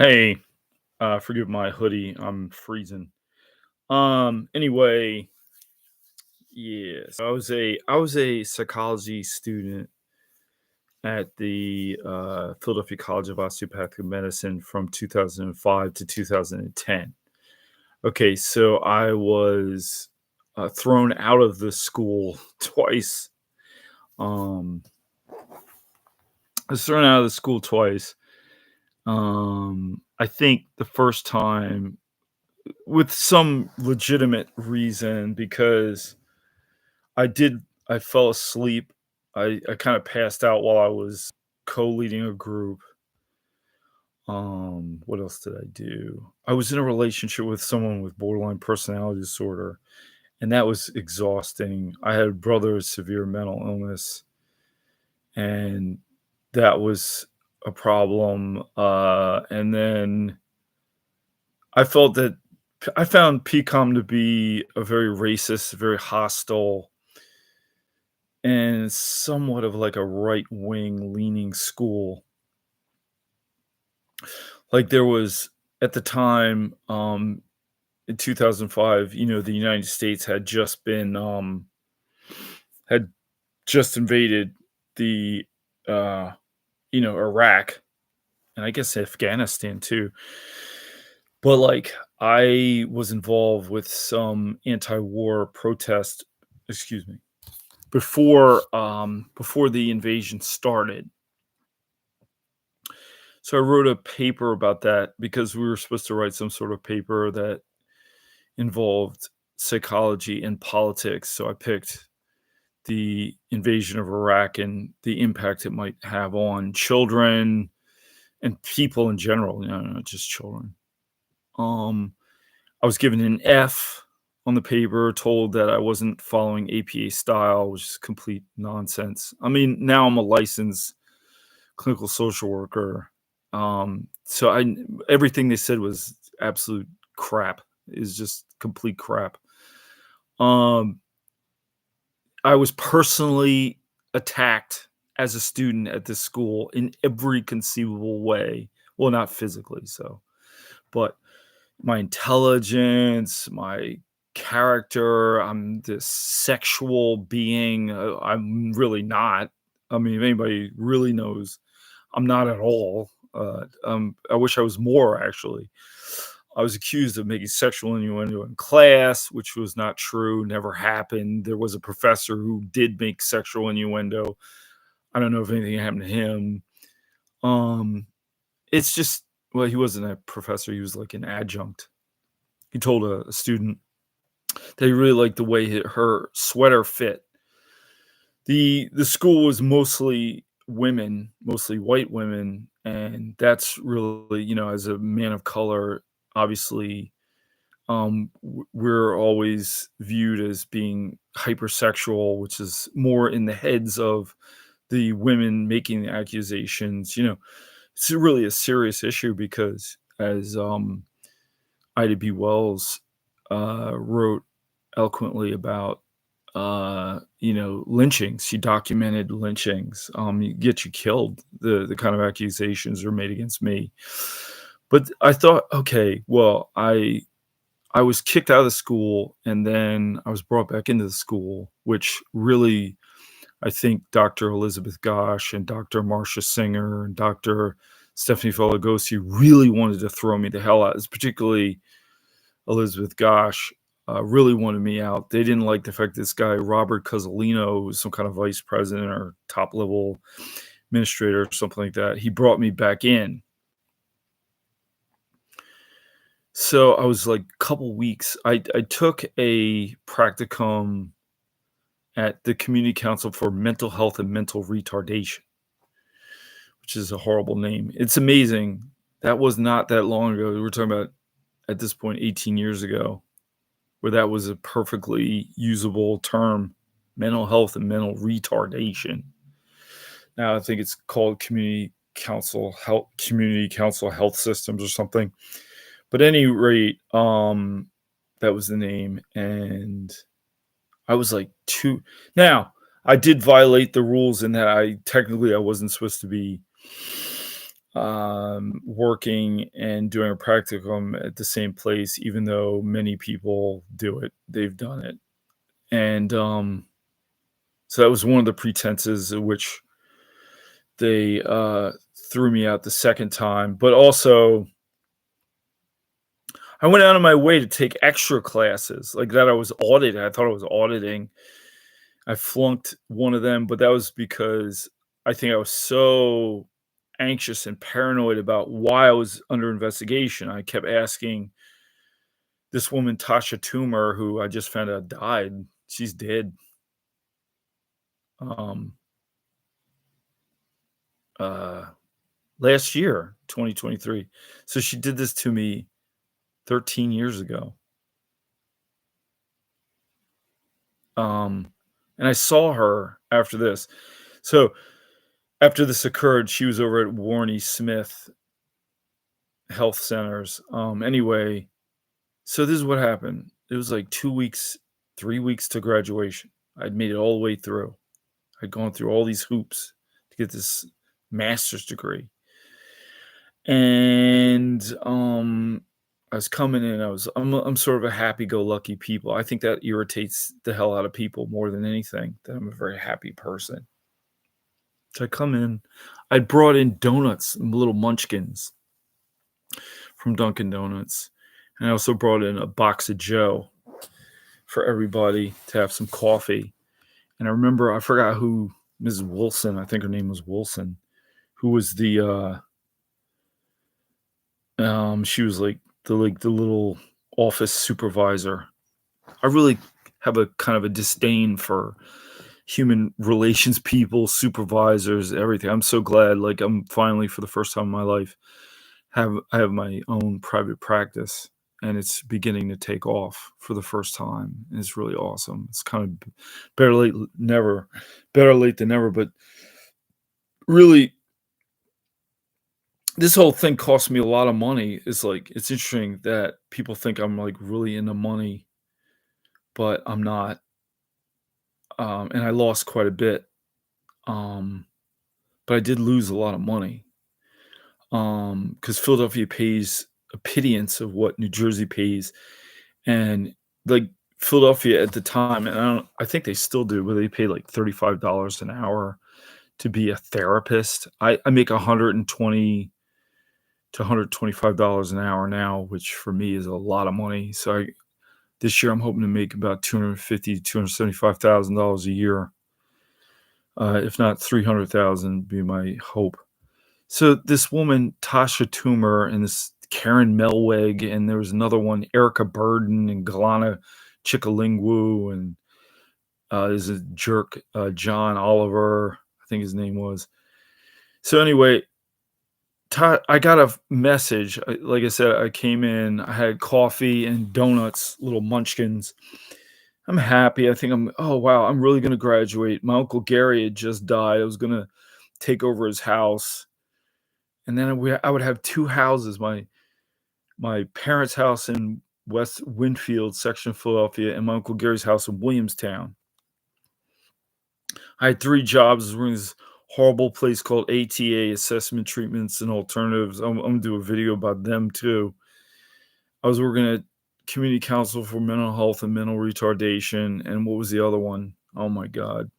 Hey, forgive my hoodie. I'm freezing. Anyway, yes, I was a psychology student at the Philadelphia College of Osteopathic Medicine from 2005 to 2010. Okay, so I was thrown out of the school twice. Um, I was thrown out of the school twice. I think the first time with some legitimate reason because I fell asleep. I kinda passed out while I was co-leading a group. What else did I do? I was in a relationship with someone with borderline personality disorder, and that was exhausting. I had a brother with severe mental illness, and that was a problem, and then I felt that I found PCOM to be a very racist, very hostile, and somewhat of like a right wing leaning school. Like there was at the time, in 2005, the United States had just invaded the Iraq and I guess Afghanistan too. But like I was involved with some anti-war protest, excuse me, before the invasion started. So I wrote a paper about that because we were supposed to write some sort of paper that involved psychology and politics. So I picked the invasion of Iraq and the impact it might have on children and people in general, not just children. Um, I was given an F on the paper, told that I wasn't following APA style, which is complete nonsense. I mean, now I'm a licensed clinical social worker. So everything they said was absolute crap. Is just complete crap. Um, I was personally attacked as a student at this school in every conceivable way. Well, not physically, but my intelligence, my character. I'm this sexual being. I'm really not. I mean, if anybody really knows, I'm not at all. I wish I was more actually. I was accused of making sexual innuendo in class, which was not true, never happened. There was a professor who did make sexual innuendo. I don't know if anything happened to him. Um, it's just, well, he wasn't a professor, he was like an adjunct. He told a student that he really liked the way her sweater fit. The school was mostly women, mostly white women, and that's really, as a man of color, obviously, we're always viewed as being hypersexual, which is more in the heads of the women making the accusations. It's really a serious issue because, as Ida B. Wells wrote eloquently about, lynchings. She documented lynchings. You get you killed. The kind of accusations are made against me. But I thought, okay, well, I was kicked out of the school and then I was brought back into the school, which really, I think Dr. Elizabeth Gosh and Dr. Marcia Singer and Dr. Stephanie Felagosi really wanted to throw me the hell out. It's particularly Elizabeth Gosh really wanted me out. They didn't like the fact this guy, Robert Cozzolino, who's some kind of vice president or top level administrator or something like that, he brought me back in. So I was like a couple weeks. I took a practicum at the Community Council for Mental Health and Mental Retardation, which is a horrible name. It's amazing. That was not that long ago. We're talking about, at this point, 18 years ago, where that was a perfectly usable term, mental health and mental retardation. Now I think it's called Community Council Health Systems or something. But at any rate, that was the name, and I was like two. Now I did violate the rules in that I wasn't supposed to be working and doing a practicum at the same place, even though many people do it. They've done it. And so that was one of the pretenses in which they threw me out the second time. But also, I went out of my way to take extra classes like that. I was audited. I thought I was auditing. I flunked one of them, but that was because I think I was so anxious and paranoid about why I was under investigation. I kept asking this woman, Tasha Toomer, who I just found out died. She's dead. Um, uh, Last year, 2023. So she did this to me 13 years ago. And I saw her after this. So after this occurred, she was over at Warney Smith Health Centers. Anyway, so this is what happened. It was like 2 weeks, 3 weeks to graduation. I'd made it all the way through. I'd gone through all these hoops to get this master's degree. And I was coming in. I'm sort of a happy-go-lucky people. I think that irritates the hell out of people more than anything. That I'm a very happy person. So I come in. I brought in donuts, little munchkins from Dunkin' Donuts, and I also brought in a box of Joe for everybody to have some coffee. And I remember, I forgot who, Mrs. Wilson, I think her name was Wilson, who was the she was like the little office supervisor. I really have a kind of a disdain for human relations people, supervisors, everything. I'm so glad, like, I'm finally, for the first time in my life, I have my own private practice, and it's beginning to take off for the first time. And it's really awesome. It's kind of better late than never. But really, this whole thing cost me a lot of money. It's like, it's interesting that people think I'm like really into money, but I'm not. And I lost quite a bit. Um, but I did lose a lot of money. Because Philadelphia pays a pittance of what New Jersey pays. And like Philadelphia at the time, and I think they still do, but they pay like $35 an hour to be a therapist. I make 120 to $125 an hour now, which for me is a lot of money. So this year I'm hoping to make about $250,000 to $275,000 a year. If not 300,000 be my hope. So this woman, Tasha Toomer, and this Karen Mellwig, and there was another one, Erica Burden and Galana Chickalingwu, and there's a jerk, John Oliver, I think his name was. So anyway, I got a message. Like I said, I came in, I had coffee and donuts, little munchkins. I'm happy. Oh wow, I'm really going to graduate. My Uncle Gary had just died. I was going to take over his house. And then I would have two houses, my parents' house in West Winfield section of Philadelphia and my Uncle Gary's house in Williamstown. I had 3 jobs. We were in this horrible place called ATA, Assessment Treatments and Alternatives. I'm gonna do a video about them too. I was working at Community Council for Mental Health and Mental Retardation, and what was the other one? Oh my God.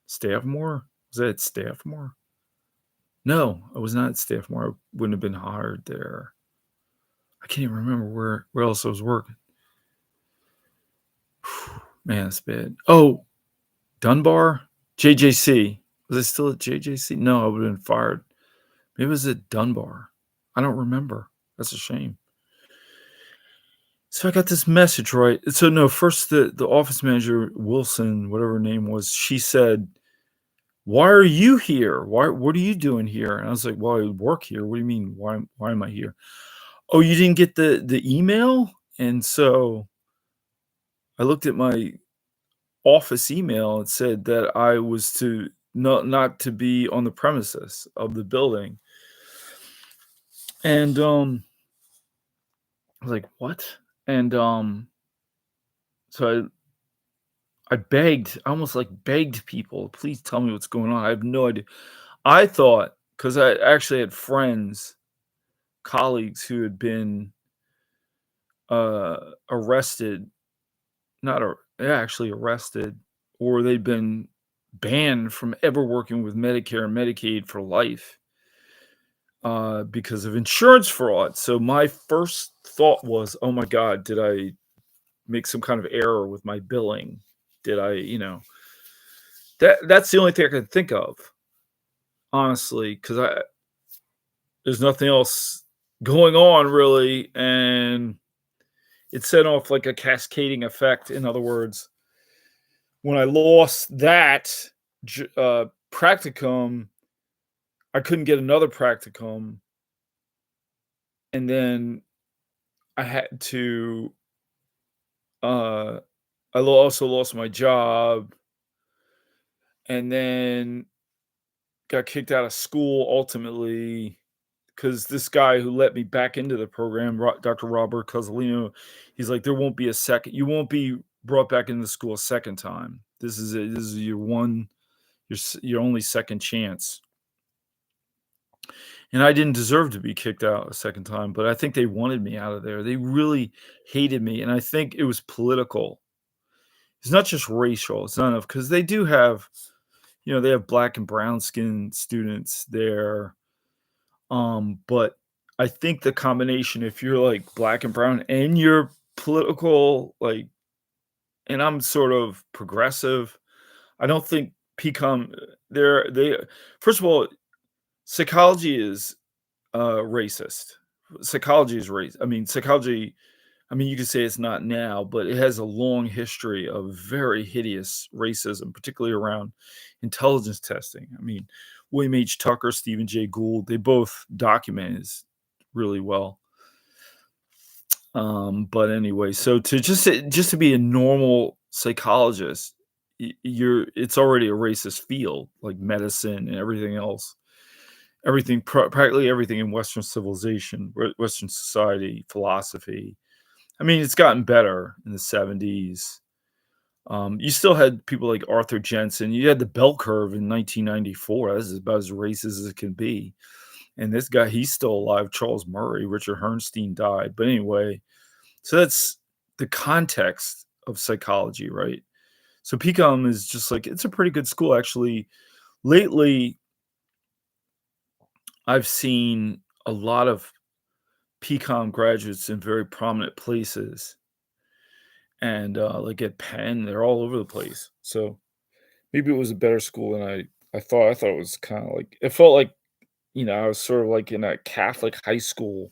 Staffmore? Was that at Staffmore? No, I was not at Staffmore. I wouldn't have been hired there. I can't even remember where else I was working. Man, that's bad. Oh, Dunbar? JJC. Was I still at JJC? No, I would have been fired. Maybe it was at Dunbar. I don't remember. That's a shame. So I got this message, right? So no, first the office manager, Wilson, whatever her name was, she said, "Why are you here? What are you doing here?" And I was like, "Well, I work here. What do you mean? Why am I here?" "Oh, you didn't get the email?" And so I looked at my office email. It said that I was to not to be on the premises of the building. And I was like, "What?" And so I begged, I almost like begged people, "Please tell me what's going on. I have no idea." I thought, because I actually had friends, colleagues who had been, arrested, not ar yeah, actually arrested, or they'd been banned from ever working with Medicare and Medicaid for life, because of insurance fraud. So my first thought was, "Oh my god, did I make some kind of error with my billing? Did I," that's the only thing I could think of, honestly, because there's nothing else going on really, and it set off like a cascading effect. In other words, when I lost that practicum, I couldn't get another practicum, and then I had to. Uh, also lost my job, and then got kicked out of school ultimately because this guy who let me back into the program, Dr. Robert Cozzolino, he's like, "There won't be a second. You won't be brought back into school a second time. This is it. This is your one, your only second chance." And I didn't deserve to be kicked out a second time, but I think they wanted me out of there. They really hated me, and I think it was political. It's not just racial. It's not enough because they do have, they have black and brown skinned students there. But I think the combination, if you're like black and brown and you're political, like, and I'm sort of progressive, I don't think PCOM, they first of all, psychology is racist. Psychology is race. I mean, psychology, I mean, you could say it's not now, but it has a long history of very hideous racism, particularly around intelligence testing. I mean, William H. Tucker, Stephen Jay Gould, they both document this really well. But anyway, so just to be a normal psychologist, it's already a racist field, like medicine and everything else. Practically everything in Western civilization, Western society, philosophy. I mean, it's gotten better in the 70s. You still had people like Arthur Jensen. You had the bell curve in 1994. This is about as racist as it can be. And this guy, he's still alive. Charles Murray, Richard Herrnstein died. But anyway, so that's the context of psychology, right? So PCOM is just like, it's a pretty good school, actually. Lately, I've seen a lot of PCOM graduates in very prominent places. And like at Penn, they're all over the place. So maybe it was a better school than I thought. I thought it was kind of like, it felt like, I was sort of like in a Catholic high school,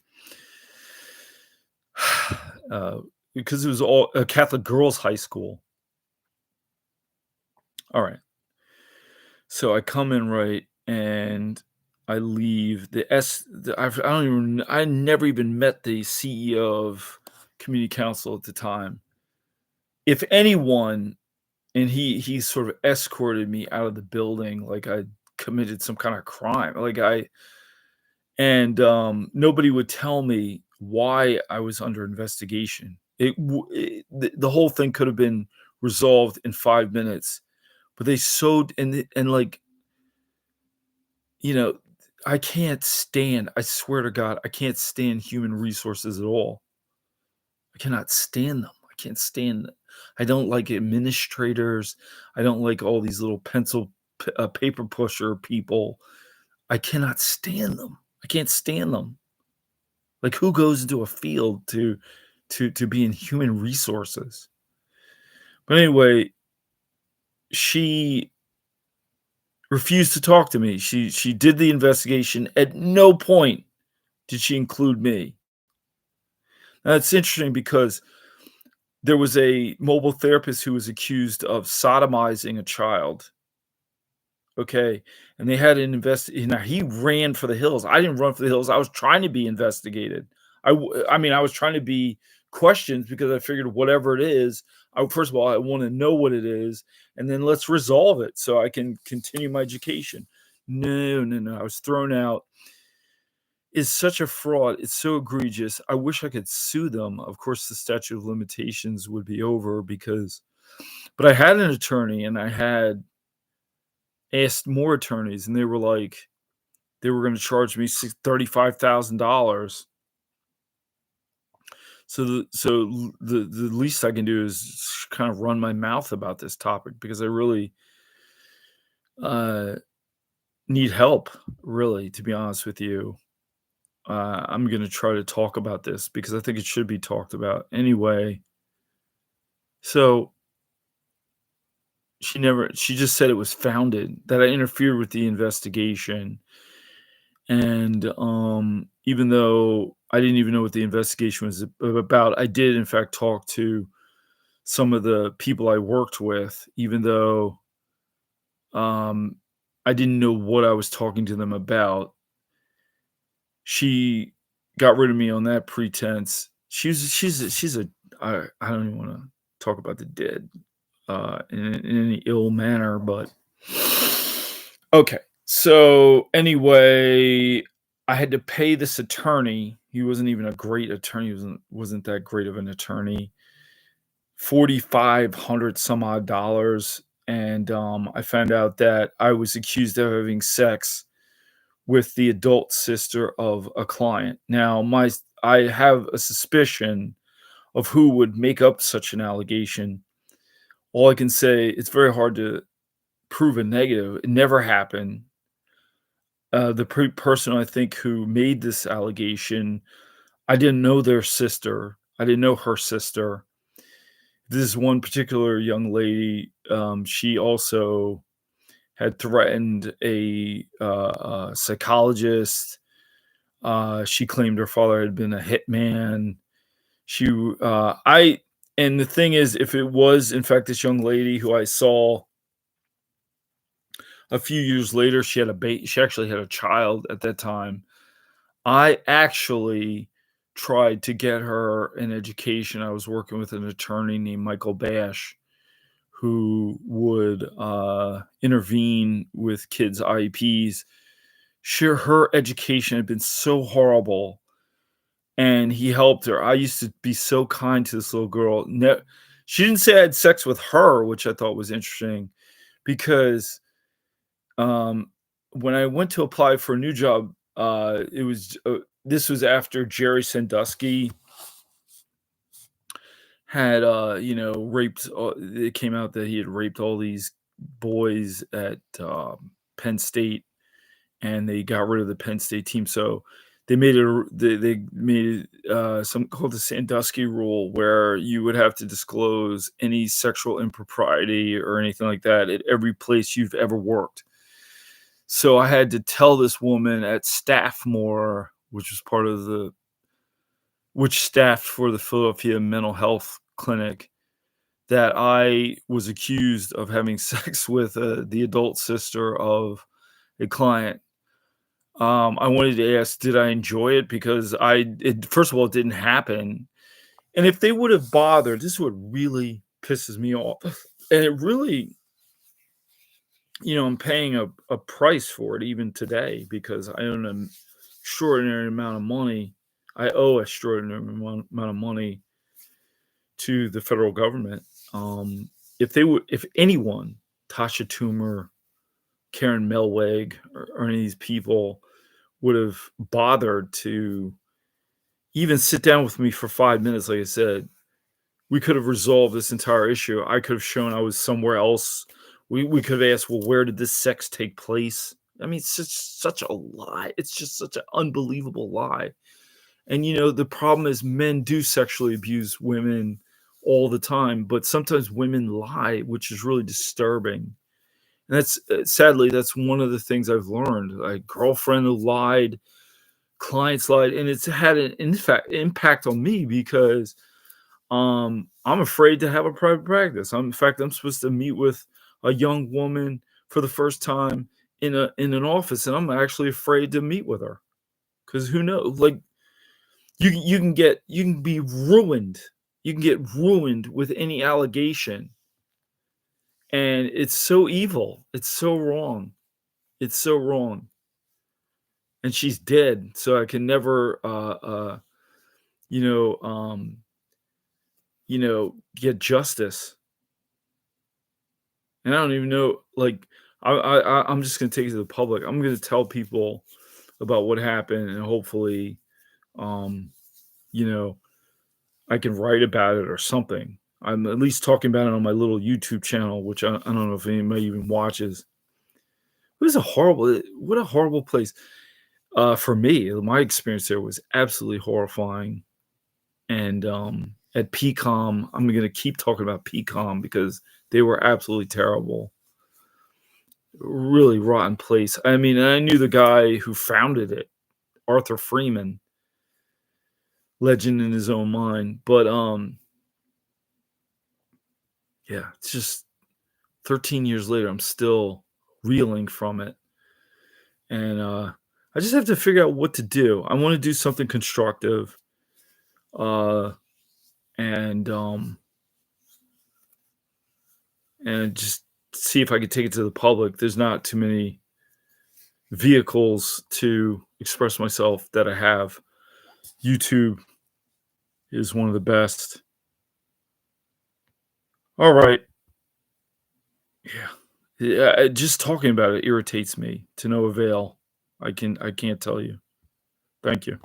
because it was all a Catholic girls' high school. All right. So I come in, right, and I leave. I never even met the CEO of community council at the time. If anyone, and he sort of escorted me out of the building like I committed some kind of crime. Nobody would tell me why I was under investigation. The whole thing could have been resolved in 5 minutes, but they sewed and like, you know, I can't stand, I swear to God, I can't stand human resources at all. I cannot stand them. I can't stand them. I don't like administrators. I don't like all these little paper pusher people. I cannot stand them. I can't stand them. Like, who goes into a field to be in human resources? But anyway, she refused to talk to me. She did the investigation. At no point did she include me. Now, it's interesting because there was a mobile therapist who was accused of sodomizing a child. Okay, and they had an Now he ran for the hills. I didn't run for the hills. I was trying to be investigated. I mean, I was trying to be questioned because I figured whatever it is, first of all, I want to know what it is, and then let's resolve it so I can continue my education. No, no, no. I was thrown out. It's such a fraud. It's so egregious. I wish I could sue them. Of course, the statute of limitations would be over but I had an attorney and I had asked more attorneys, and they were like, they were going to charge me $35,000. So the least I can do is kind of run my mouth about this topic because I really uh, need help. Really, to be honest with you, I'm going to try to talk about this because I think it should be talked about anyway. So she just said it was founded, that I interfered with the investigation. And even though I didn't even know what the investigation was about, I did in fact talk to some of the people I worked with, even though um, I didn't know what I was talking to them about. She got rid of me on that pretense. I don't even want to talk about the dead in any ill manner, but okay. So anyway, I had to pay this attorney. He wasn't even a great attorney. He wasn't that great of an attorney. $4,500 some odd dollars, and I found out that I was accused of having sex with the adult sister of a client. Now, I have a suspicion of who would make up such an allegation. All I can say, it's very hard to prove a negative. It never happened. The person I think who made this allegation, I didn't know their sister. I didn't know her sister. This one particular young lady, she also had threatened a psychologist. She claimed her father had been a hitman. She, and the thing is, if it was in fact this young lady who I saw a few years later, she actually had a child at that time. I actually tried to get her an education. I was working with an attorney named Michael Bash who would intervene with kids' IEPs. Her education had been so horrible, and he helped her. I used to be so kind to this little girl. She didn't say I had sex with her, which I thought was interesting because when I went to apply for a new job, this was after Jerry Sandusky had raped. It came out that he had raped all these boys at Penn State, and they got rid of the Penn State team. So they made something called the Sandusky rule, where you would have to disclose any sexual impropriety or anything like that at every place you've ever worked. So I had to tell this woman at Staffmore, which staffed for the Philadelphia Mental Health Clinic, that I was accused of having sex with the adult sister of a client. I wanted to ask, did I enjoy it? Because first of all, it didn't happen. And if they would have bothered, this is what really pisses me off. And it really, I'm paying a price for it even today because I own an extraordinary amount of money. I owe an extraordinary amount of money to the federal government. If anyone, Tasha Toomer, Karen Mellwig, or any of these people would have bothered to even sit down with me for 5 minutes, like I said, we could have resolved this entire issue. I could have shown I was somewhere else. We could have asked, well, where did this sex take place? I mean, it's just such a lie. It's just such an unbelievable lie. And, the problem is men do sexually abuse women all the time, but sometimes women lie, which is really disturbing. And sadly, that's one of the things I've learned. Like, girlfriend lied, clients lied, and it's had an impact on me because I'm afraid to have a private practice. I'm supposed to meet with a young woman for the first time in an office, and I'm actually afraid to meet with her because who knows? Like, you can be ruined. You can get ruined with any allegation, and it's so evil. It's so wrong. It's so wrong. And she's dead, so I can never, you know, um, get justice. And I don't even know, like, I'm just gonna take it to the public. I'm gonna tell people about what happened, and hopefully, um, you know, I can write about it or something. I'm at least talking about it on my little YouTube channel, which I don't know if anybody even watches. It was a horrible what a horrible place. For me, my experience there was absolutely horrifying. And, at PCOM, I'm gonna keep talking about PCOM because they were absolutely terrible. Really rotten place. I mean, I knew the guy who founded it, Arthur Freeman, legend in his own mind, but, yeah, it's just 13 years later, I'm still reeling from it, and, I just have to figure out what to do. I wanna do something constructive, uh, and, um and just see if I could take it to the public. There's not too many vehicles to express myself that I have. YouTube is one of the best. All right. Yeah. Yeah, just talking about it irritates me to no avail. I can't tell you. Thank you.